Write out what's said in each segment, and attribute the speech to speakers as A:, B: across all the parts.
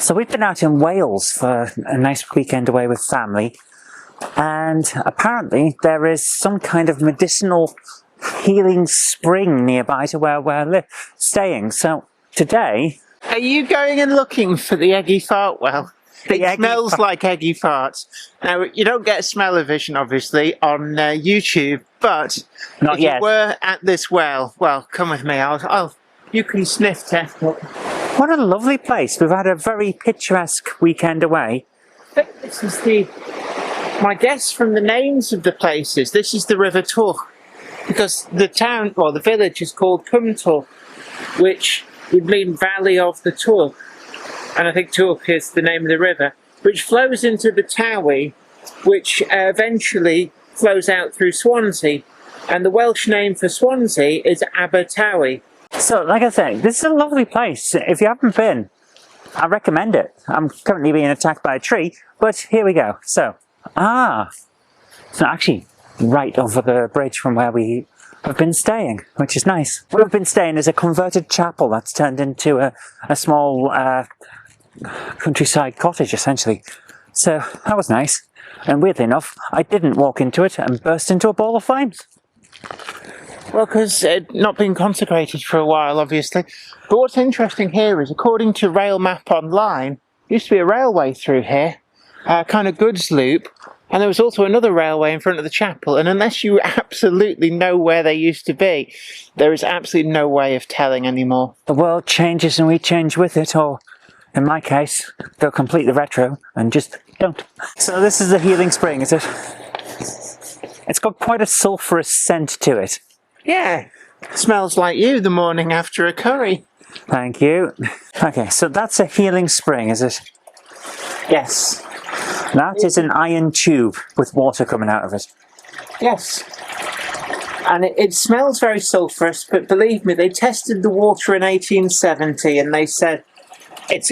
A: So we've been out in Wales for a nice weekend away with family, and apparently there is some kind of medicinal healing spring nearby to where we're staying. So today...
B: Are you going and looking for the eggy fart well? It smells like eggy farts. Now, you don't get smell-o-vision, obviously, on YouTube, but
A: Not
B: if
A: yet.
B: you were at this well, come with me. You can sniff test it.
A: What a lovely place. We've had a very picturesque weekend away.
B: I think this is my guess from the names of the places, this is the River Toch, because the town, or the village, is called Cwmtor, which would mean Valley of the Toch. And I think Toch is the name of the river, which flows into the Towie, which eventually flows out through Swansea. And the Welsh name for Swansea is Abertawe.
A: So, like I said, this is a lovely place. If you haven't been, I recommend it. I'm currently being attacked by a tree, but here we go. So, it's actually right over the bridge from where we have been staying, which is nice. Where we've been staying is a converted chapel that's turned into a small countryside cottage, essentially. So, that was nice. And weirdly enough, I didn't walk into it and burst into a ball of flames.
B: Well, because it not been consecrated for a while, obviously. But what's interesting here is, according to Rail Map Online, there used to be a railway through here, kind of goods loop, and there was also another railway in front of the chapel, and unless you absolutely know where they used to be, there is absolutely no way of telling anymore.
A: The world changes and we change with it, or in my case, go completely retro and just don't. So this is the healing spring, is it? It's got quite a sulfurous scent to it.
B: Yeah, smells like you the morning after a curry.
A: Thank you. Okay, so that's a healing spring, is it?
B: Yes.
A: That is an iron tube with water coming out of it.
B: Yes. And it smells very sulfurous, but believe me, they tested the water in 1870 and they said, it's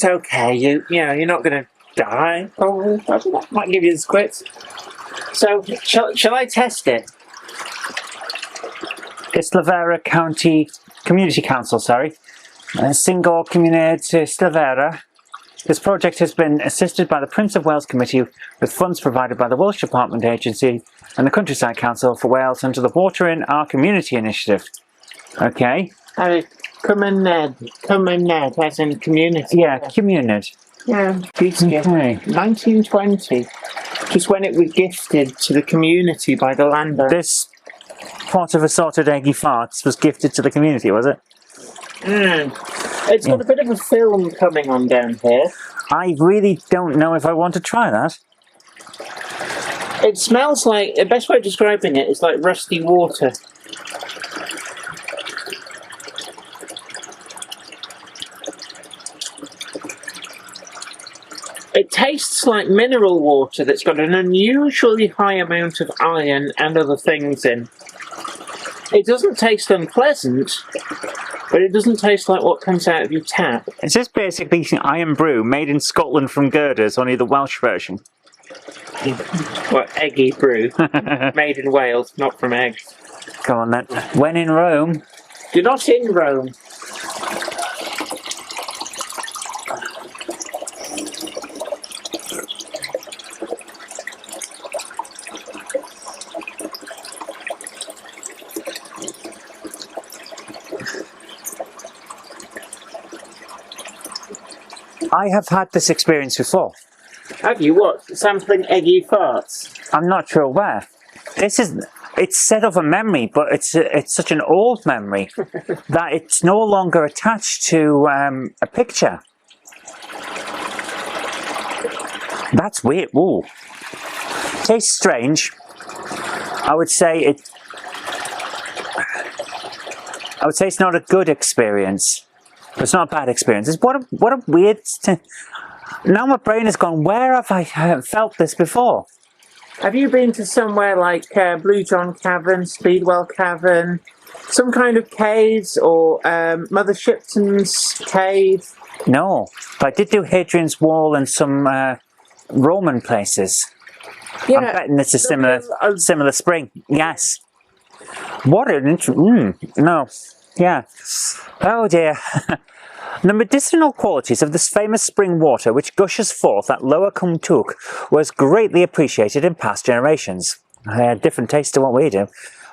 B: okay, you know, you're not going to die. Oh, I don't know, might give you the squits. So, shall I test it?
A: Islavera County Community Council, Singor Community Islavera. This project has been assisted by the Prince of Wales Committee with funds provided by the Welsh Department Agency and the Countryside Council for Wales under the Water in Our Community initiative. Okay.
B: Cymuned, as in community.
A: Yeah, Cymuned.
B: Yeah.
A: Okay.
B: 1920, just when it was gifted to the community by the landowner.
A: This pot of assorted eggy farts was gifted to the community, was it?
B: It's got a bit of a film coming on down here.
A: I really don't know if I want to try that.
B: It smells like, the best way of describing it is like rusty water. It tastes like mineral water that's got an unusually high amount of iron and other things in. It doesn't taste unpleasant, but it doesn't taste like what comes out of your tap.
A: It's just basically iron brew made in Scotland from girders, only the Welsh version.
B: Well, eggy brew. Made in Wales, not from eggs.
A: Come on then. When in Rome.
B: You're not in Rome.
A: I have had this experience before.
B: Have you? What? Sampling eggy farts?
A: I'm not sure where. It's set of a memory, but it's such an old memory that it's no longer attached to a picture. That's weird. Ooh. Tastes strange. I would say it's not a good experience. It's not a bad experience. It's what a weird... Now my brain has gone, where have I felt this before?
B: Have you been to somewhere like Blue John Cavern, Speedwell Cavern, some kind of caves, or Mother Shipton's cave?
A: No, but I did do Hadrian's Wall and some Roman places. Yeah, I'm betting it's a similar spring. Yes. What an no. Yeah. Oh dear. The medicinal qualities of this famous spring water which gushes forth at Lower Cumtook was greatly appreciated in past generations. They had different tastes to what we do.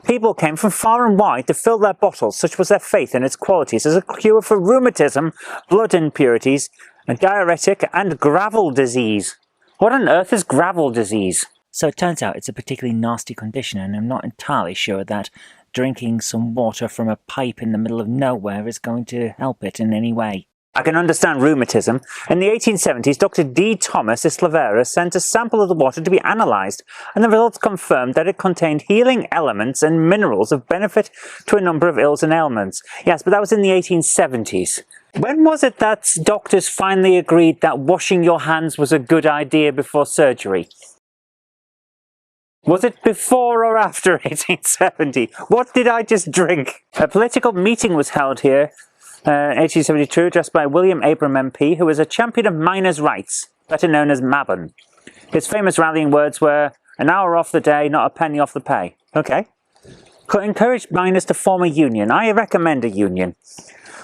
A: People came from far and wide to fill their bottles, such was their faith in its qualities as a cure for rheumatism, blood impurities, and diuretic and gravel disease. What on earth is gravel disease? So it turns out it's a particularly nasty condition, and I'm not entirely sure that drinking some water from a pipe in the middle of nowhere is going to help it in any way. I can understand rheumatism. In the 1870s, Dr. D. Thomas Islavera sent a sample of the water to be analysed, and the results confirmed that it contained healing elements and minerals of benefit to a number of ills and ailments. Yes, but that was in the 1870s. When was it that doctors finally agreed that washing your hands was a good idea before surgery? Was it before or after 1870? What did I just drink? A political meeting was held here in 1872, addressed by William Abram MP, who was a champion of miners' rights, better known as Mabon. His famous rallying words were, "An hour off the day, not a penny off the pay." Okay. Could encourage miners to form a union. I recommend a union.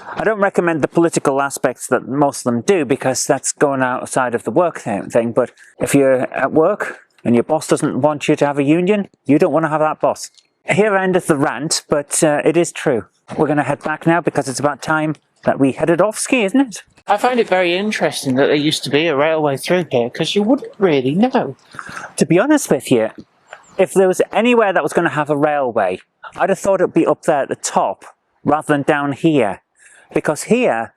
A: I don't recommend the political aspects that most of them do, because that's going outside of the work thing, but if you're at work and your boss doesn't want you to have a union, you don't want to have that boss. Here endeth the rant, but it is true. We're going to head back now because it's about time that we headed off ski, isn't it?
B: I find it very interesting that there used to be a railway through here, because you wouldn't really know.
A: To be honest with you, if there was anywhere that was going to have a railway, I'd have thought it would be up there at the top rather than down here. Because here,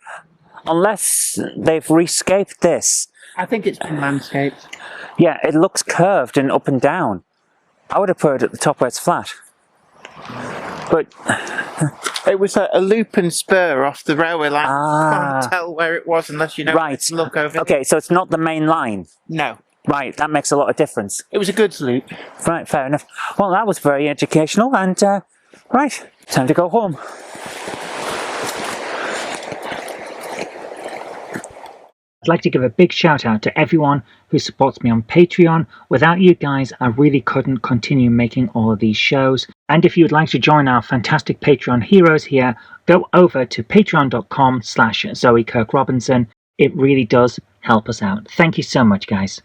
A: unless they've rescaped this...
B: I think it's been landscaped.
A: Yeah, it looks curved and up and down. I would have put it at the top where it's flat. But...
B: It was a loop and spur off the railway line. You can't tell where it was unless you know
A: right.
B: to look over.
A: Okay, so it's not the main line.
B: No.
A: Right, that makes a lot of difference.
B: It was a goods loop.
A: Right, fair enough. Well, that was very educational, and right, time to go home. I'd like to give a big shout out to everyone who supports me on Patreon. Without you guys, I really couldn't continue making all of these shows. And if you'd like to join our fantastic Patreon heroes here, go over to patreon.com/Zoe Kirk-Robinson. It really does help us out. Thank you so much, guys.